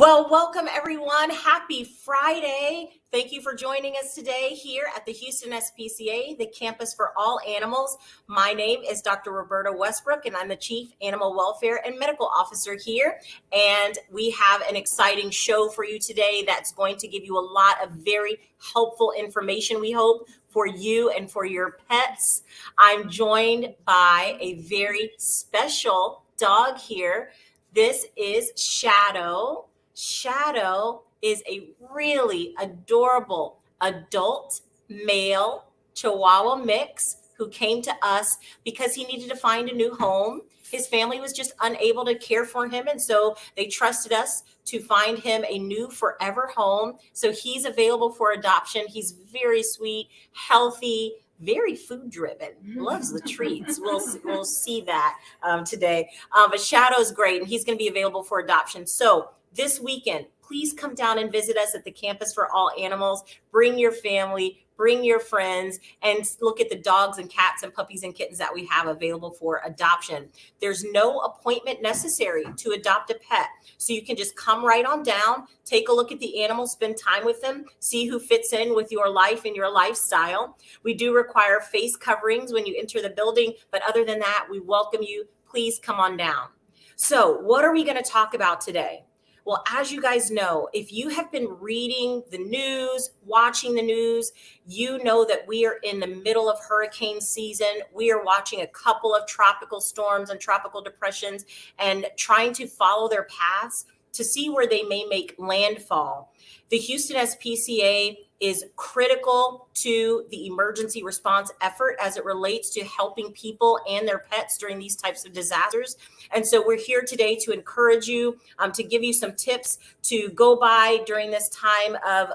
Well, welcome everyone. Happy Friday. Thank you for joining us today here at the Houston SPCA, the campus for all animals. My name is Dr. Roberta Westbrook, and I'm the Chief Animal Welfare and Medical Officer here. And we have an exciting show for you today that's going to give you a lot of very helpful information, we hope, for you and for your pets. I'm joined by a very special dog here. This is Shadow. Shadow is a really adorable adult male Chihuahua mix who came to us because he needed to find a new home. His family was just unable to care for him, and so they trusted us to find him a new forever home. So he's available for adoption. He's very sweet, healthy, very food driven, loves the treats. We'll see that today. But Shadow's great, and he's going to be available for adoption. So this weekend, please come down and visit us at the Campus for All Animals. Bring your family, bring your friends, and look at the dogs and cats and puppies and kittens that we have available for adoption. There's no appointment necessary to adopt a pet. So you can just come right on down, take a look at the animals, spend time with them, see who fits in with your life and your lifestyle. We do require face coverings when you enter the building, but other than that, we welcome you. Please come on down. So what are we going to talk about today? Well, as you guys know, if you have been reading the news, watching the news, you know that we are in the middle of hurricane season. We are watching a couple of tropical storms and tropical depressions and trying to follow their paths to see where they may make landfall. The Houston SPCA is critical to the emergency response effort as it relates to helping people and their pets during these types of disasters. And so we're here today to encourage you, to give you some tips to go by during this time of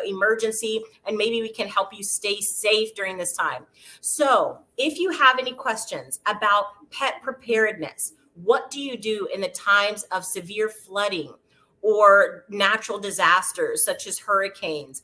emergency, and maybe we can help you stay safe during this time. So if you have any questions about pet preparedness, what do you do in the times of severe flooding or natural disasters such as hurricanes?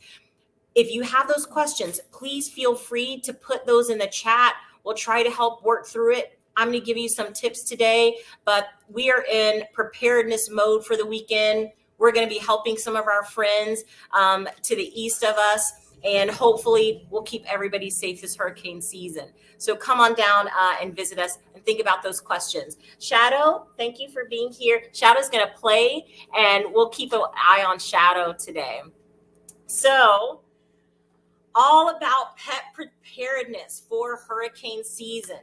If you have those questions, please feel free to put those in the chat. We'll try to help work through it. I'm going to give you some tips today, but we are in preparedness mode for the weekend. We're going to be helping some of our friends to the east of us, and hopefully we'll keep everybody safe this hurricane season. So come on down and visit us and think about those questions. Shadow, thank you for being here. Shadow's going to play, and we'll keep an eye on Shadow today. So all about pet preparedness for hurricane season.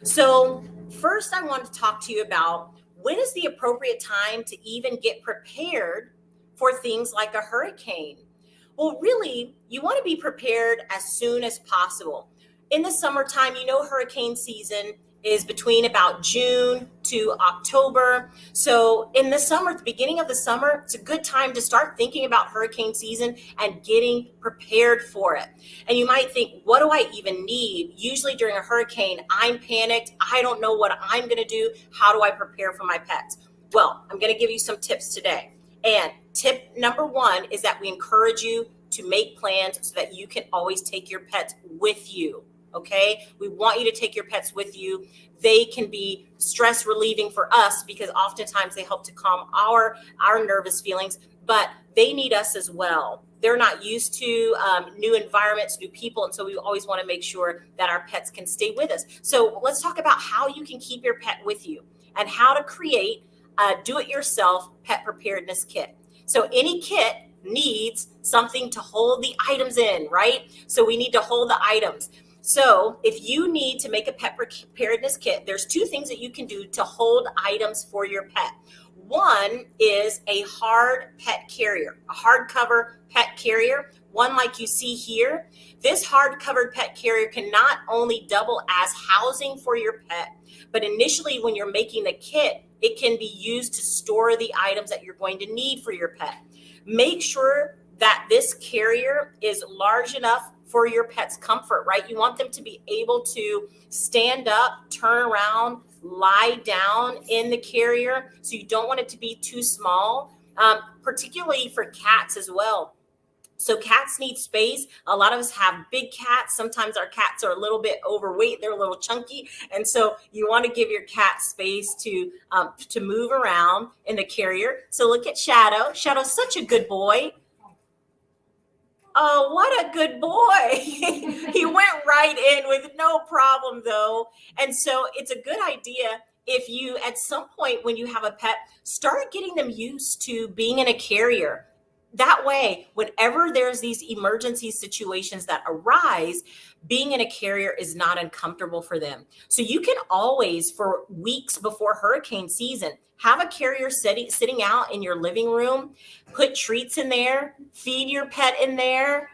So first I want to talk to you about when is the appropriate time to even get prepared for things like a hurricane. Well, really, you want to be prepared as soon as possible. In the summertime, hurricane season is between about June to October. So in the summer, the beginning of the summer, it's a good time to start thinking about hurricane season and getting prepared for it. And you might think, what do I even need? Usually during a hurricane, I'm panicked. I don't know what I'm going to do. How do I prepare for my pets? Well, I'm going to give you some tips today. And tip number one is that we encourage you to make plans so that you can always take your pets with you. Okay, we want you to take your pets with you. They can be stress relieving for us because oftentimes they help to calm our nervous feelings, but they need us as well. They're not used to new environments, new people, and so we always want to make sure that our pets can stay with us. So let's talk about how you can keep your pet with you and how to create a do-it-yourself pet preparedness kit. So any kit needs something to hold the items in, right? So we need to hold the items. So if you need to make a pet preparedness kit, there's two things that you can do to hold items for your pet. One is a hard pet carrier, a hardcover pet carrier, one like you see here. This hard-covered pet carrier can not only double as housing for your pet, but initially when you're making the kit, it can be used to store the items that you're going to need for your pet. Make sure that this carrier is large enough for your pet's comfort, right? You want them to be able to stand up, turn around, lie down in the carrier. So you don't want it to be too small, particularly for cats as well. So cats need space. A lot of us have big cats. Sometimes our cats are a little bit overweight. They're a little chunky. And so you want to give your cat space to move around in the carrier. So look at Shadow. Shadow's such a good boy. Oh, what a good boy. He went right in with no problem though. And so it's a good idea if you, at some point when you have a pet, start getting them used to being in a carrier. That way, whenever there's these emergency situations that arise, being in a carrier is not uncomfortable for them. So you can always, for weeks before hurricane season, have a carrier sitting out in your living room, put treats in there, feed your pet in there,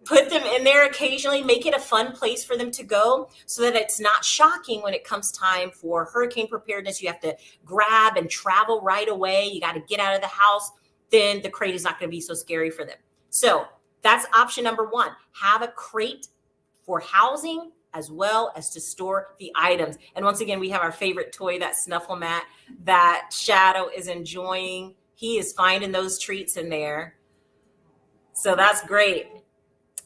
put them in there occasionally, make it a fun place for them to go so that it's not shocking when it comes time for hurricane preparedness. You have to grab and travel right away. You got to get out of the house. Then the crate is not going to be so scary for them. So that's option number one. Have a crate for housing as well as to store the items. And once again, we have our favorite toy, that snuffle mat that Shadow is enjoying. He is finding those treats in there. So that's great.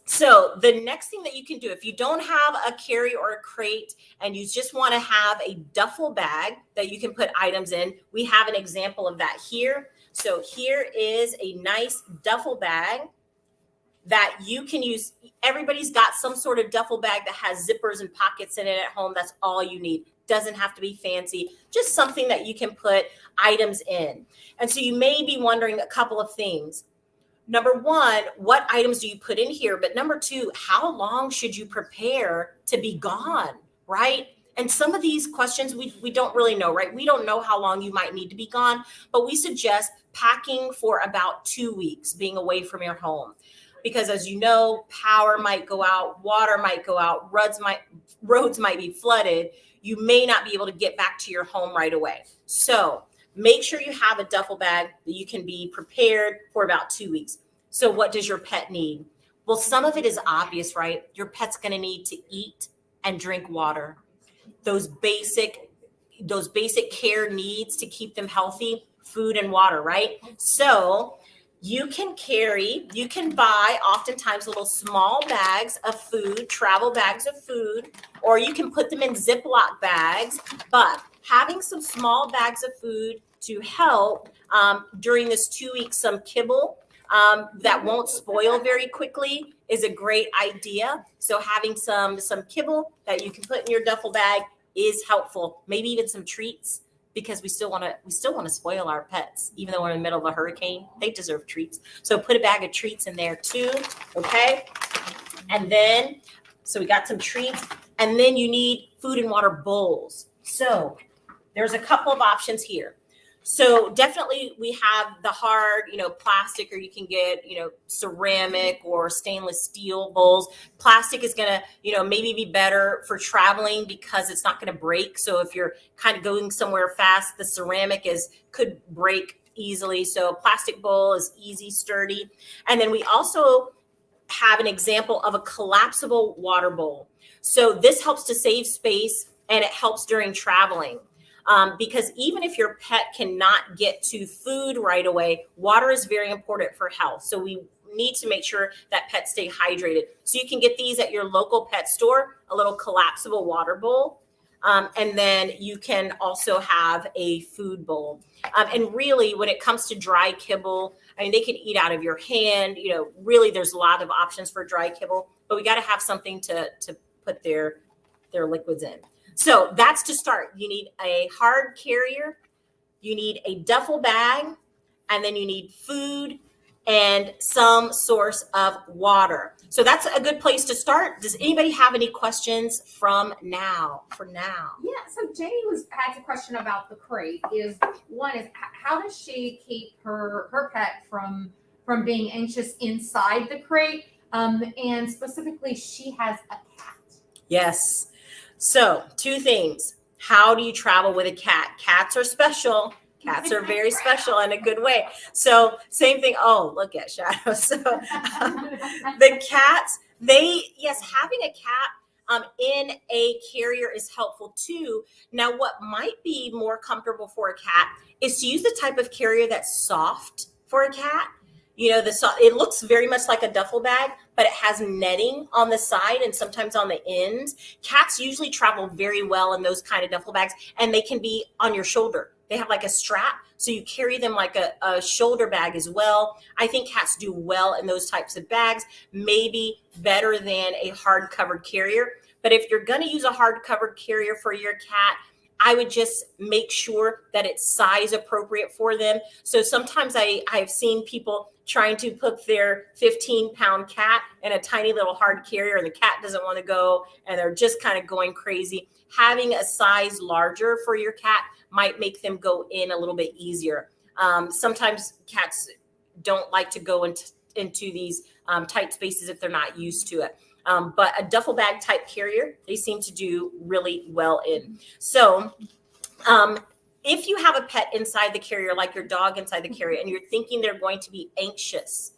So the next thing that you can do, if you don't have a carry or a crate and you just want to have a duffel bag that you can put items in, we have an example of that here. So here is a nice duffel bag that you can use. Everybody's got some sort of duffel bag that has zippers and pockets in it at home. That's all you need. Doesn't have to be fancy, just something that you can put items in. And so you may be wondering a couple of things. Number one, what items do you put in here? But number two, how long should you prepare to be gone, right? And some of these questions we don't really know, right? We don't know how long you might need to be gone, but we suggest packing for about 2 weeks, being away from your home. Because as you know, power might go out, water might go out, roads might be flooded. You may not be able to get back to your home right away. So make sure you have a duffel bag that you can be prepared for about 2 weeks. So what does your pet need? Well, some of it is obvious, right? Your pet's going to need to eat and drink water. Those basic care needs to keep them healthy, food and water, right? So you can buy oftentimes little small bags of food, travel bags of food, or you can put them in Ziploc bags. But having some small bags of food to help during this 2 weeks, some kibble that won't spoil very quickly is a great idea. So having some kibble that you can put in your duffel bag is helpful. Maybe even some treats, because we still want to spoil our pets, even though we're in the middle of a hurricane. They deserve treats. So put a bag of treats in there too. Okay. And then, so we got some treats, and then you need food and water bowls. So there's a couple of options here. So definitely we have the hard, plastic, or you can get, ceramic or stainless steel bowls. Plastic is going to, maybe be better for traveling because it's not going to break. So if you're kind of going somewhere fast, the ceramic could break easily. So a plastic bowl is easy, sturdy. And then we also have an example of a collapsible water bowl. So this helps to save space, and it helps during traveling. Because even if your pet cannot get to food right away, water is very important for health. So we need to make sure that pets stay hydrated. So you can get these at your local pet store, a little collapsible water bowl. And then you can also have a food bowl. And really, when it comes to dry kibble, they can eat out of your hand. Really, there's a lot of options for dry kibble, but we got to have something to put their liquids in. So that's to start. You need a hard carrier, you need a duffel bag, and then you need food and some source of water. So that's a good place to start. Does anybody have any questions for now? Yeah, so Janie has a question about the crate. One is how does she keep her pet from being anxious inside the crate? And specifically, she has a cat. Yes. So 2 things. How do you travel with a cat? Cats are special. Cats are very special in a good way. So same thing. Oh, look at Shadow. So the cats, having a cat in a carrier is helpful too. Now, what might be more comfortable for a cat is to use the type of carrier that's soft for a cat. It looks very much like a duffel bag, but it has netting on the side and sometimes on the ends. Cats usually travel very well in those kind of duffel bags, and they can be on your shoulder. They have like a strap, so you carry them like a shoulder bag as well. I think cats do well in those types of bags, maybe better than a hard covered carrier. But if you're going to use a hard covered carrier for your cat, I would just make sure that it's size appropriate for them. So sometimes I've seen people trying to put their 15-pound cat in a tiny little hard carrier, and the cat doesn't want to go, and they're just kind of going crazy. Having a size larger for your cat might make them go in a little bit easier. Sometimes cats don't like to go into these tight spaces if they're not used to it. But a duffel bag type carrier, they seem to do really well in. So if you have a pet inside the carrier, like your dog inside the carrier, and you're thinking they're going to be anxious,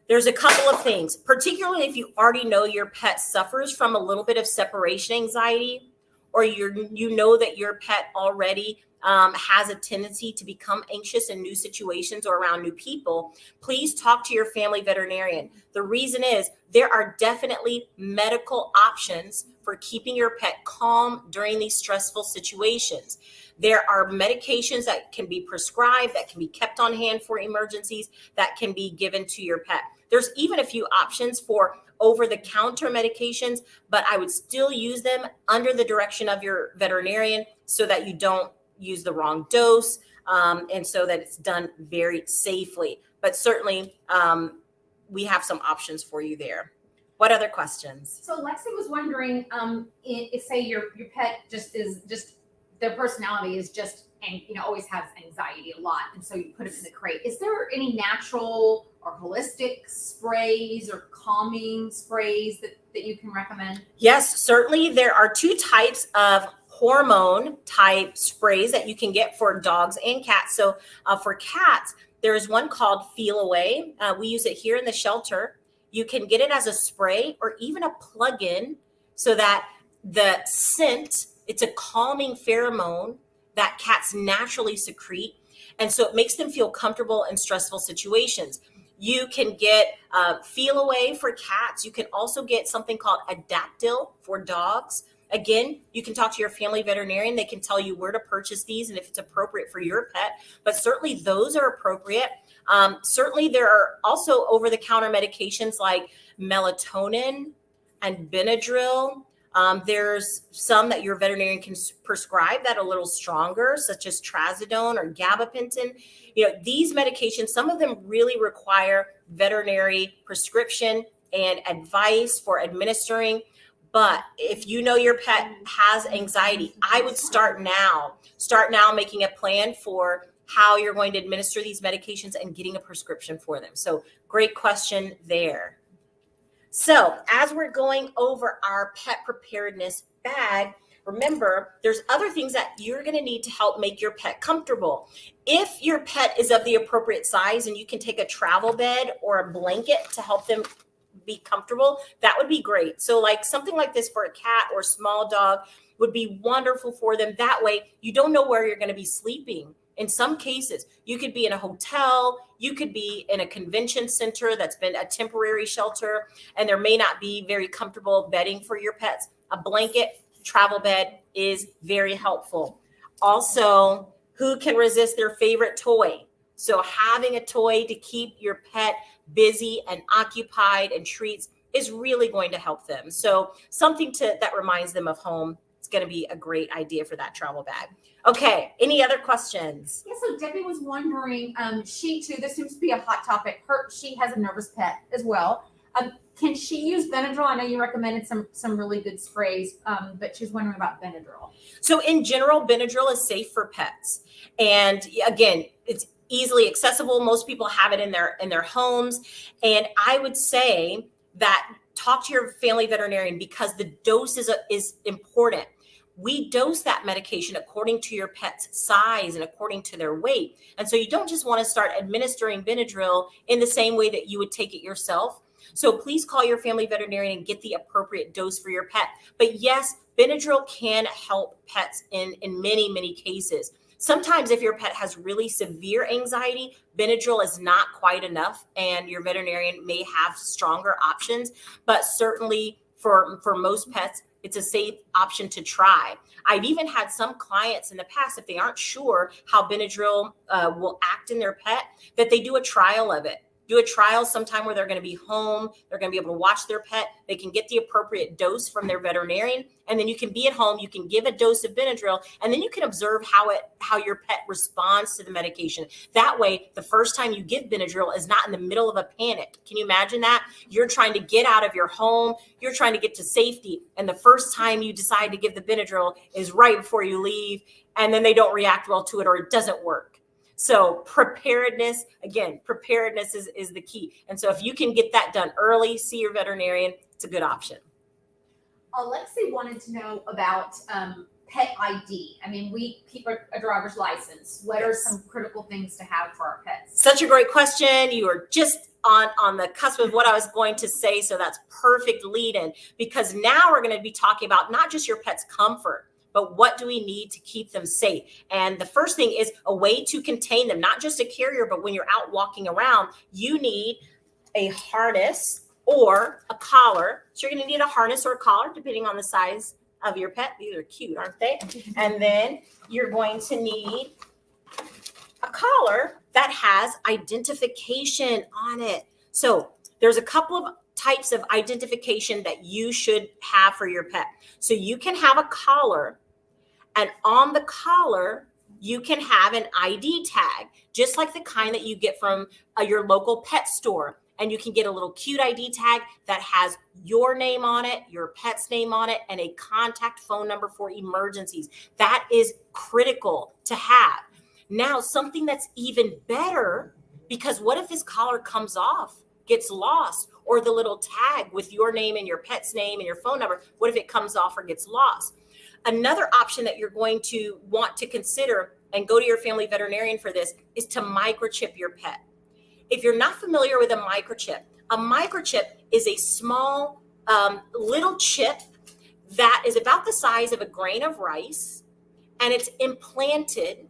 there's a couple of things, particularly if you already know your pet suffers from a little bit of separation anxiety, or you know that your pet already has a tendency to become anxious in new situations or around new people. Please talk to your family veterinarian. The reason is there are definitely medical options for keeping your pet calm during these stressful situations. There are medications that can be prescribed, that can be kept on hand for emergencies, that can be given to your pet. There's even a few options for over-the-counter medications, but I would still use them under the direction of your veterinarian so that you don't use the wrong dose, and so that it's done very safely. But certainly, we have some options for you there. What other questions? So Lexi was wondering, if say your pet just their personality is just, and always has anxiety a lot, and so you put it in the crate. Is there any natural or holistic sprays or calming sprays that you can recommend? Yes, certainly. There are two types of hormone type sprays that you can get for dogs and cats. So for cats, there's one called Feel Away. We use it here in the shelter. You can get it as a spray or even a plug-in, so that the scent, it's a calming pheromone that cats naturally secrete. And so it makes them feel comfortable in stressful situations. You can get Feel Away for cats. You can also get something called adoptable for dogs. Again, you can talk to your family veterinarian. They can tell you where to purchase these and if it's appropriate for your pet, but certainly those are appropriate. Certainly there are also over-the-counter medications like melatonin and Benadryl. There's some that your veterinarian can prescribe that are a little stronger, such as trazodone or gabapentin. These medications, some of them really require veterinary prescription and advice for administering. But if you know your pet has anxiety, I would start now making a plan for how you're going to administer these medications and getting a prescription for them. So great question there. So as we're going over our pet preparedness bag, remember, there's other things that you're going to need to help make your pet comfortable. If your pet is of the appropriate size and you can take a travel bed or a blanket to help them be comfortable, that would be great. So like something like this for a cat or small dog would be wonderful for them. That way you don't know where you're going to be sleeping. In some cases, you could be in a hotel, you could be in a convention center that's been a temporary shelter, and there may not be very comfortable bedding for your pets. A blanket, travel bed is very helpful. Also, who can resist their favorite toy? So having a toy to keep your pet busy and occupied and treats is really going to help them. So something that reminds them of home is going to be a great idea for that travel bag. Okay, any other questions? Yeah, so Debbie was wondering, she too, this seems to be a hot topic. She has a nervous pet as well. Can she use Benadryl? I know you recommended some really good sprays, but she's wondering about Benadryl. So in general, Benadryl is safe for pets. And again, it's easily accessible. Most people have it in their homes. And I would say that talk to your family veterinarian, because the dose is important. We dose that medication according to your pet's size and according to their weight. And so you don't just want to start administering Benadryl in the same way that you would take it yourself. So please call your family veterinarian and get the appropriate dose for your pet. But yes, Benadryl can help pets in many, many cases. Sometimes if your pet has really severe anxiety, Benadryl is not quite enough, and your veterinarian may have stronger options, but certainly for most pets, it's a safe option to try. I've even had some clients in the past, if they aren't sure how Benadryl will act in their pet, that they do a trial of it. Do a trial sometime where they're going to be home. They're going to be able to watch their pet. They can get the appropriate dose from their veterinarian. And then you can be at home. You can give a dose of Benadryl, and then you can observe how your pet responds to the medication. That way, the first time you give Benadryl is not in the middle of a panic. Can you imagine that? You're trying to get out of your home. You're trying to get to safety. And the first time you decide to give the Benadryl is right before you leave. And then they don't react well to it, or it doesn't work. So preparedness is the key. And so if you can get that done early, see your veterinarian, it's a good option. Alexi wanted to know about pet ID. I mean, we keep a driver's license. What are some critical things to have for our pets? Such a great question. You are just on the cusp of what I was going to say. So that's perfect lead in, because now we're going to be talking about not just your pet's comfort, but what do we need to keep them safe? And the first thing is a way to contain them, not just a carrier, but when you're out walking around, you need a harness or a collar. So you're going to need a harness or a collar, depending on the size of your pet. These are cute, aren't they? And then you're going to need a collar that has identification on it. So there's a couple of types of identification that you should have for your pet. So you can have a collar, and on the collar, you can have an ID tag, just like the kind that you get from your local pet store. And you can get a little cute ID tag that has your name on it, your pet's name on it, and a contact phone number for emergencies. That is critical to have. Now, something that's even better, because what if this collar comes off, gets lost, or the little tag with your name and your pet's name and your phone number, what if it comes off or gets lost? Another option that you're going to want to consider, and go to your family veterinarian for this, is to microchip your pet. If you're not familiar with a microchip is a small little chip that is about the size of a grain of rice, and it's implanted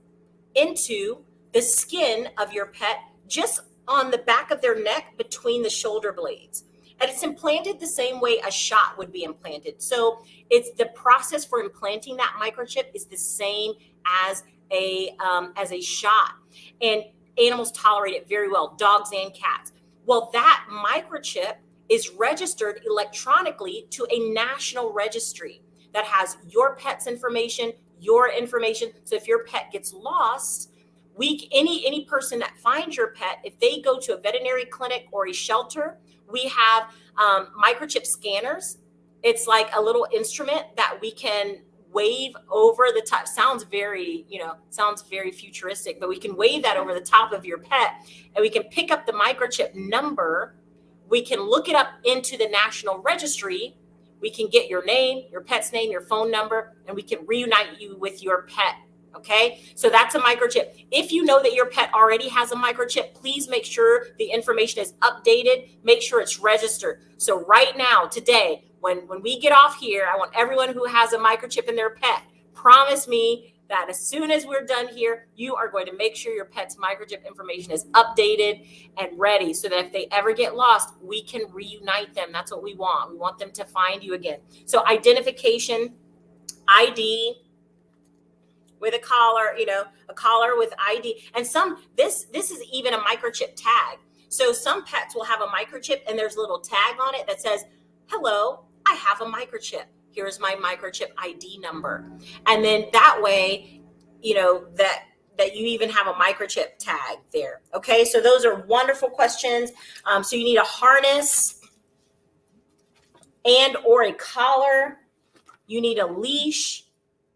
into the skin of your pet, just on the back of their neck between the shoulder blades. And it's implanted the same way a shot would be implanted. So it's the process for implanting that microchip is the same as a shot. And animals tolerate it very well, dogs and cats. Well, that microchip is registered electronically to a national registry that has your pet's information, your information. So if your pet gets lost, any person that finds your pet, if they go to a veterinary clinic or a shelter, we have microchip scanners. It's like a little instrument that we can wave over the top. Sounds very futuristic, but we can wave that over the top of your pet, and we can pick up the microchip number. We can look it up into the national registry. We can get your name, your pet's name, your phone number, and we can reunite you with your pet. Okay, so that's a microchip. If you know that your pet already has a microchip, please make sure the information is updated. Make sure it's registered. So right now, today, when we get off here, I want everyone who has a microchip in their pet, promise me that as soon as we're done here, you are going to make sure your pet's microchip information is updated and ready, so that if they ever get lost, we can reunite them. That's what we want. We want them to find you again. So identification, ID, with a collar, a collar with ID. And this is even a microchip tag. So some pets will have a microchip and there's a little tag on it that says, hello, I have a microchip. Here's my microchip ID number. And then that way, that you even have a microchip tag there. Okay, so those are wonderful questions. So you need a harness and or a collar. You need a leash.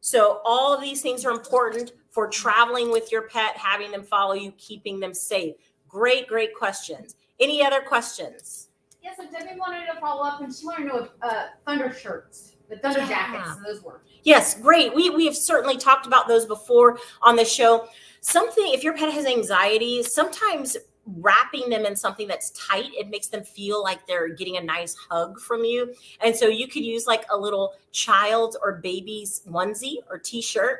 So all of these things are important for traveling with your pet, having them follow you, keeping them safe. Great, great questions. Any other questions? Yeah, so Debbie wanted to follow up, and she wanted to know if thunder shirts, the thunder jackets, those work. Yes, great. We have certainly talked about those before on the show. If your pet has anxiety, sometimes wrapping them in something that's tight, it makes them feel like they're getting a nice hug from you. And so you could use like a little child or baby's onesie or t-shirt,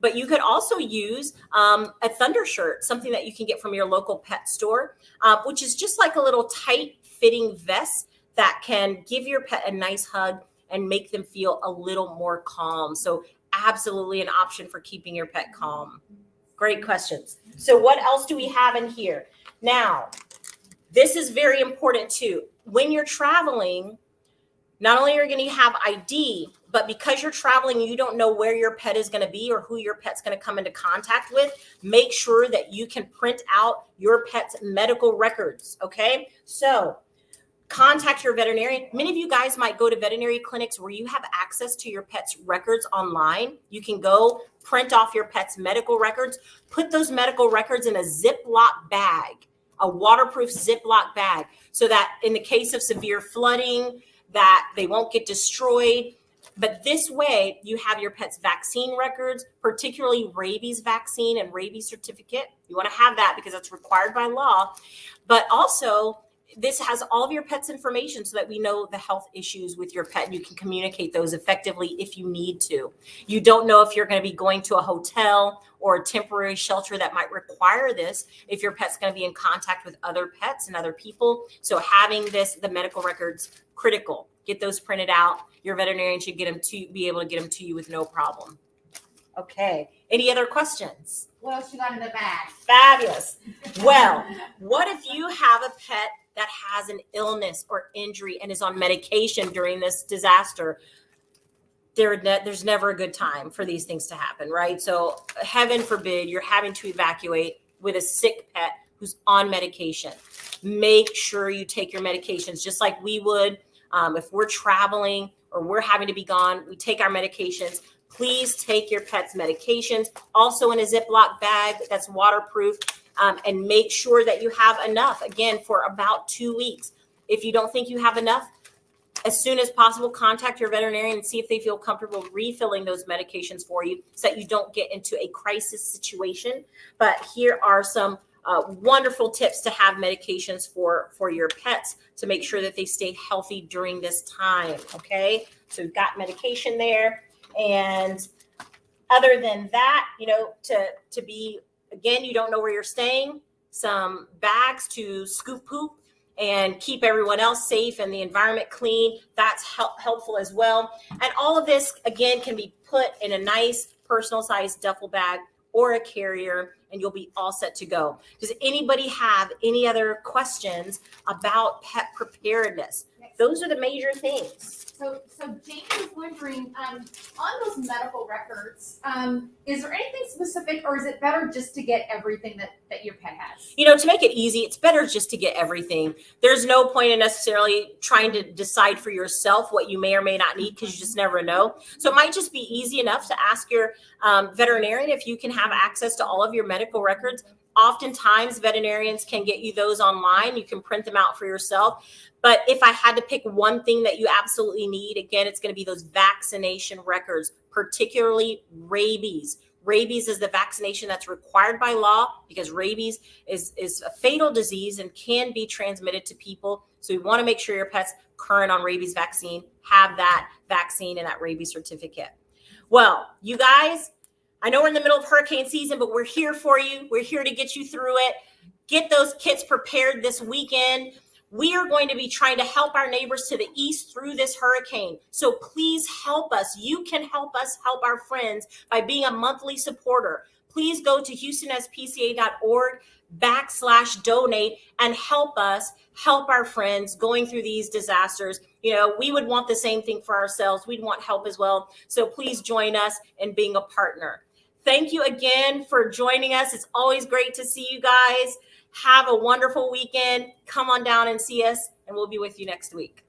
But you could also use a Thunder shirt, something that you can get from your local pet store, which is just like a little tight fitting vest that can give your pet a nice hug and make them feel a little more calm. So absolutely an option for keeping your pet calm. Great questions. So what else do we have in here? Now, this is very important too. When you're traveling, not only are you going to have ID, but because you're traveling, you don't know where your pet is going to be or who your pet's going to come into contact with. Make sure that you can print out your pet's medical records. Okay. So contact your veterinarian. Many of you guys might go to veterinary clinics where you have access to your pet's records online. You can go print off your pet's medical records, put those medical records in a Ziploc bag, a waterproof Ziploc bag, so that in the case of severe flooding, that they won't get destroyed. But this way, you have your pet's vaccine records, particularly rabies vaccine and rabies certificate. You want to have that because it's required by law. But also, this has all of your pet's information so that we know the health issues with your pet and you can communicate those effectively if you need to. You don't know if you're going to be going to a hotel or a temporary shelter that might require this if your pet's going to be in contact with other pets and other people. So having the medical records, critical. Get those printed out. Your veterinarian should be able to get them to you with no problem. Okay. Any other questions? What else you got in the bag? Fabulous. Well, what if you have a pet that has an illness or injury and is on medication during this disaster? There's never a good time for these things to happen, right? So heaven forbid you're having to evacuate with a sick pet who's on medication. Make sure you take your medications just like we would if we're traveling or we're having to be gone. We take our medications. Please take your pet's medications also in a Ziploc bag that's waterproof, and make sure that you have enough, again, for about 2 weeks. If you don't think you have enough, as soon as possible, contact your veterinarian and see if they feel comfortable refilling those medications for you so that you don't get into a crisis situation. But here are some wonderful tips to have medications for your pets to make sure that they stay healthy during this time. Okay, so we've got medication there. And other than that, to be, again, you don't know where you're staying, some bags to scoop poop and keep everyone else safe and the environment clean. That's helpful as well. And all of this, again, can be put in a nice personal sized duffel bag or a carrier, and you'll be all set to go. Does anybody have any other questions about pet preparedness? Those are the major things. So Jane was wondering, on those medical records, is there anything specific, or is it better just to get everything that your pet has? To make it easy, it's better just to get everything. There's no point in necessarily trying to decide for yourself what you may or may not need, because you just never know. So it might just be easy enough to ask your veterinarian if you can have access to all of your medical records. Oftentimes, veterinarians can get you those online. You can print them out for yourself. But if I had to pick one thing that you absolutely need, again, it's going to be those vaccination records, particularly rabies. Rabies is the vaccination that's required by law because rabies is a fatal disease and can be transmitted to people. So you want to make sure your pet's current on rabies vaccine, have that vaccine and that rabies certificate. Well, you guys, I know we're in the middle of hurricane season, but we're here for you. We're here to get you through it. Get those kits prepared this weekend. We are going to be trying to help our neighbors to the east through this hurricane. So please help us. You can help us help our friends by being a monthly supporter. Please go to HoustonSPCA.org/donate and help us help our friends going through these disasters. We would want the same thing for ourselves. We'd want help as well. So please join us in being a partner. Thank you again for joining us. It's always great to see you guys. Have a wonderful weekend. Come on down and see us, and we'll be with you next week.